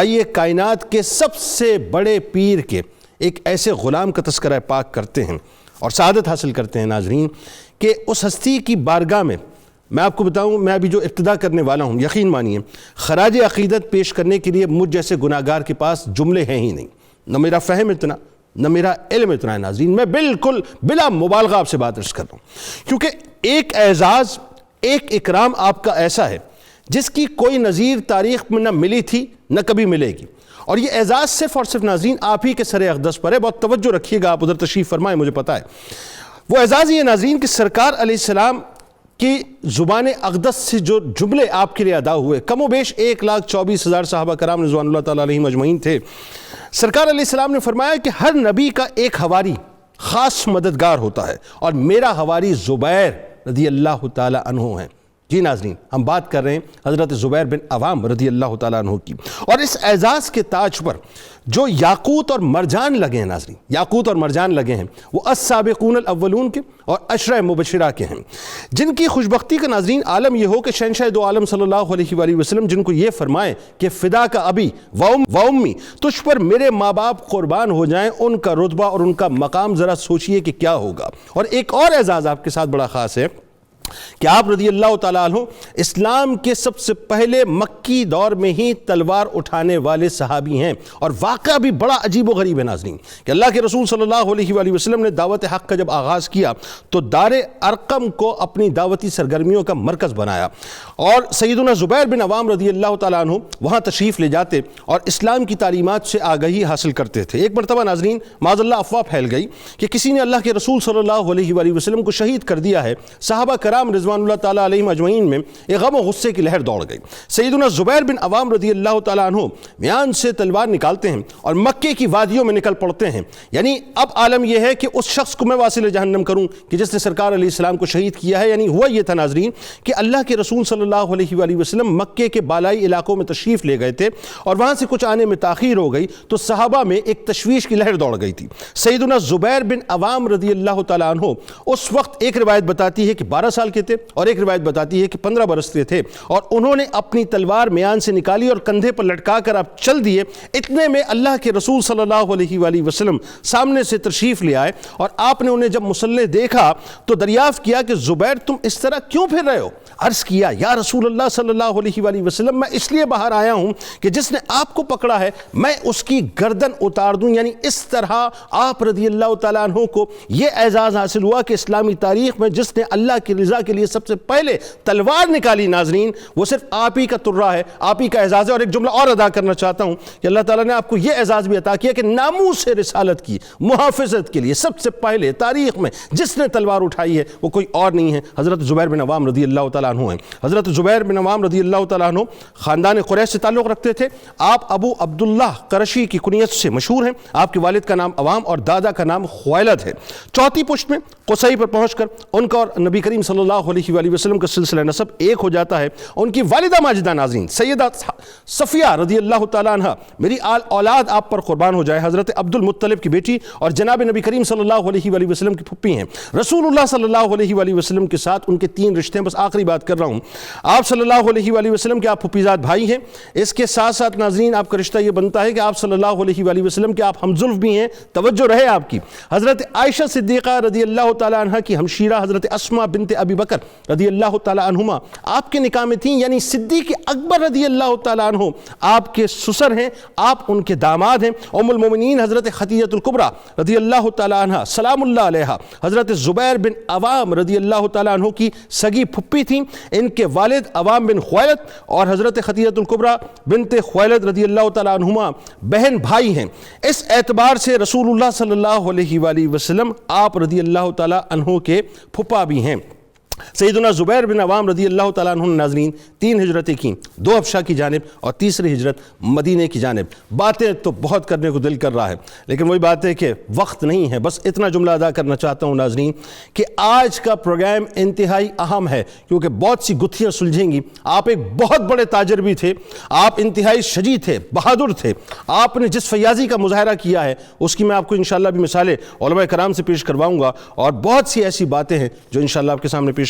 آئیے کائنات کے سب سے بڑے پیر کے ایک ایسے غلام کا تذکرہ پاک کرتے ہیں اور سعادت حاصل کرتے ہیں ناظرین کہ اس ہستی کی بارگاہ میں میں آپ کو بتاؤں، میں ابھی جو ابتدا کرنے والا ہوں، یقین مانیے خراج عقیدت پیش کرنے کے لیے مجھ جیسے گناہگار کے پاس جملے ہیں ہی نہیں، نہ میرا فہم اتنا، نہ میرا علم اتنا ہے ناظرین۔ میں بالکل بلا مبالغہ آپ سے بات عرض کر رہا ہوں، کیونکہ ایک اعزاز، ایک اکرام آپ کا ایسا ہے جس کی کوئی نظیر تاریخ میں نہ ملی تھی نہ کبھی ملے گی، اور یہ اعزاز صرف اور صرف ناظرین آپ ہی کے سر اقدس پر ہے۔ بہت توجہ رکھیے گا، آپ ادھر تشریف فرمائیں، مجھے پتا ہے وہ اعزاز یہ ناظرین کہ سرکار علیہ السلام کی زبان اقدس سے جو جملے آپ کے لیے ادا ہوئے، کم و بیش 1,24,000 صحابہ کرام رضوان اللہ تعالیٰ علیہم اجمعین تھے۔ سرکار علیہ السلام نے فرمایا کہ ہر نبی کا ایک حواری خاص مددگار ہوتا ہے، اور میرا حواری زبیر رضی اللہ تعالیٰ عنہ ہیں۔ جی ناظرین، ہم بات کر رہے ہیں حضرت زبیر بن عوام رضی اللہ تعالیٰ عنہ کی، اور اس اعزاز کے تاج پر جو یاقوت اور مرجان لگے ہیں ناظرین، یاقوت اور مرجان لگے ہیں، وہ السابقون الاولون کے اور عشرہ مبشرہ کے ہیں، جن کی خوشبختی کا ناظرین عالم یہ ہو کہ شہنشاہ دو عالم صلی اللہ علیہ وآلہ وسلم جن کو یہ فرمائے کہ فدا کا ابی و امی، تجھ پر میرے ماں باپ قربان ہو جائیں، ان کا رتبہ اور ان کا مقام ذرا سوچئے کہ کیا ہوگا۔ اور ایک اور اعزاز آپ کے ساتھ بڑا خاص ہے کہ آپ رضی اللہ تعالیٰ عنہ اسلام کے سب سے پہلے مکی دور میں ہی تلوار اٹھانے والے صحابی ہیں، اور واقعہ بھی بڑا عجیب و غریب ہے ناظرین کہ اللہ کے رسول صلی اللہ علیہ وآلہ وسلم نے دعوت حق کا جب آغاز کیا تو دار ارقم کو اپنی دعوتی سرگرمیوں کا مرکز بنایا، اور سیدنا زبیر بن عوام رضی اللہ تعالیٰ عنہ وہاں تشریف لے جاتے اور اسلام کی تعلیمات سے آگہی حاصل کرتے تھے۔ ایک مرتبہ ناظرین معاذ اللہ افواہ پھیل گئی کہ کسی نے اللہ کے رسول صلی اللہ علیہ وآلہ وسلم کو شہید کر دیا ہے۔ صحابہ کرام رضوان اللہ تعالیٰ علیہم اجمعین میں ایک غم و غصے کی لہر دوڑ گئی۔ سیدنا زبیر بن عوام رضی اللہ تعالیٰ عنہ میان سے تلوار نکالتے ہیں اور مکے کی وادیوں میں نکل پڑتے ہیں۔ یعنی اب عالم یہ ہے کہ اس شخص کو میں واصل جہنم کروں کہ جس نے سرکار علیہ السلام کو شہید کیا ہے۔ یعنی ہوا یہ تھا ناظرین کہ اللہ کے رسول صلی اللہ علیہ وآلہ وسلم مکے کے بالائی علاقوں میں تشریف لے گئے تھے، اور وہاں سے کچھ آنے میں تاخیر ہو گئی تو صحابہ میں ایک تشویش کی لہر دوڑ گئی تھی۔ سیدنا زبیر بن عوام رضی اللہ تعالیٰ عنہ اس وقت ایک روایت بتاتی ہے کہ 12 سال کے تھے، اور ایک روایت بتاتی ہے کہ 15 برس کے تھے، اور انہوں نے اپنی تلوار میان سے نکالی اور کندھے پر لٹکا کر آپ چل دیے۔ اتنے میں اللہ کے رسول صلی اللہ علیہ وآلہ وسلم سامنے سے تشریف لے آئے، اور آپ نے انہیں جب مسلح دیکھا تو دریافت کیا کہ زبیر تم اس طرح کیوں پھر رہے ہو؟ عرض کیا یا رسول اللہ صلی اللہ علیہ وآلہ وسلم، میں اس لیے باہر آیا ہوں کہ جس نے آپ کو پکڑا ہے میں اس کی گردن اتار دوں۔ یعنی اس طرح آپ رضی اللہ تعالیٰ عنہ کو یہ اعزاز حاصل ہوا کہ اسلامی تاریخ میں جس نے اللہ کی رضا کے لیے سب سے پہلے تلوار نکالی ناظرین، وہ صرف آپ ہی کا ترہ ہے، آپ ہی کا اعزاز ہے۔ اور ایک جملہ اور ادا کرنا چاہتا ہوں کہ اللہ تعالیٰ نے آپ کو یہ اعزاز بھی عطا کیا کہ ناموس رسالت کی محافظت کے لیے سب سے پہلے تاریخ میں جس نے تلوار اٹھائی ہے وہ کوئی اور نہیں ہے، حضرت زبیر بن عوام رضی اللہ تعالیٰ عنہ ہیں۔ حضرت زبیر بن عوام رضی اللہ تعالیٰ عنہ خاندان قریش سے تعلق رکھتے تھے۔ آپ ابو عبداللہ قرشی کی کنیت سے مشہور ہیں۔ آپ کے والد کا نام عوام اور دادا کا نام خویلد ہے۔ چوتھی پشت میں قصی پر پہنچ کر ان کا اور نبی کریم صلی اللہ علیہ وآلہ وسلم کا سلسلہ نسب ایک ہو جاتا ہے۔ ان کی والدہ ماجدہ ناظرین سیدہ صفیہ رضی اللہ تعالیٰ عنہ، میری اولاد آپ پر قربان ہو جائے، حضرت عبد المطلب کی بیٹی اور جناب نبی کریم صلی اللہ علیہ وآلہ وسلم کی پھپھی ہیں۔ رسول اللہ صلی اللہ علیہ وآلہ وسلم کے ساتھ ان کے 3 رشتے ہیں۔ بس آخری بات کر رہا ہوں، آپ صلی اللہ علیہ وآلہ وسلم کے آپ پھپھیزاد بھائی ہیں۔ اس کے ساتھ ساتھ ناظرین آپ کا رشتہ یہ بنتا ہے کہ آپ صلی اللہ علیہ وآلہ وسلم کے آپ ہمزلف بھی ہیں، توجہ رہے آپ کی۔ حضرت عائشہ صدیقہ رضی اللہ تعالیٰ عنہ کی ہمشیرہ حضرت اسماء بنت ابی بکر رضی اللہ تعالیٰ عنہما آپ کے نکاح میں تھیں، یعنی صدیق اکبر رضی اللہ تعالیٰ عنہ آپ کے سسر ہیں، آپ ان کے داماد ہیں۔ ام المومنین حضرت خدیجہ الکبریٰ رضی اللہ تعالیٰ عنہ سلام اللہ علیہا حضرت زبیر بن عوام رضی اللہ تعالیٰ عنہ کی سگی پھپھی تھیں۔ ان کے والد عوام بن خویلد اور حضرت خدیجہ الکبریٰ بنت خویلد رضی اللہ تعالیٰ عنہما بہن بھائی ہیں۔ اس اعتبار سے رسول اللہ صلی اللہ علیہ وآلہ وسلم آپ رضی اللہ تعالیٰ عنہ کے پھپھا بھی ہیں۔ سیدنا زبیر بن عوام رضی اللہ تعالیٰ عنہ نے ناظرین 3 ہجرتیں کیں، 2 حبشہ کی جانب اور تیسری ہجرت مدینے کی جانب۔ باتیں تو بہت کرنے کو دل کر رہا ہے، لیکن وہی بات ہے کہ وقت نہیں ہے۔ بس اتنا جملہ ادا کرنا چاہتا ہوں ناظرین کہ آج کا پروگرام انتہائی اہم ہے، کیونکہ بہت سی گتھیاں سلجھیں گی۔ آپ ایک بہت بڑے تاجر بھی تھے، آپ انتہائی شجاع تھے، بہادر تھے۔ آپ نے جس فیاضی کا مظاہرہ کیا ہے اس کی میں آپ کو انشاءاللہ بھی مثالیں علماء کرام سے پیش کرواؤں گا، اور بہت سی ایسی باتیں ہیں جو انشاءاللہ آپ کے سامنے پیش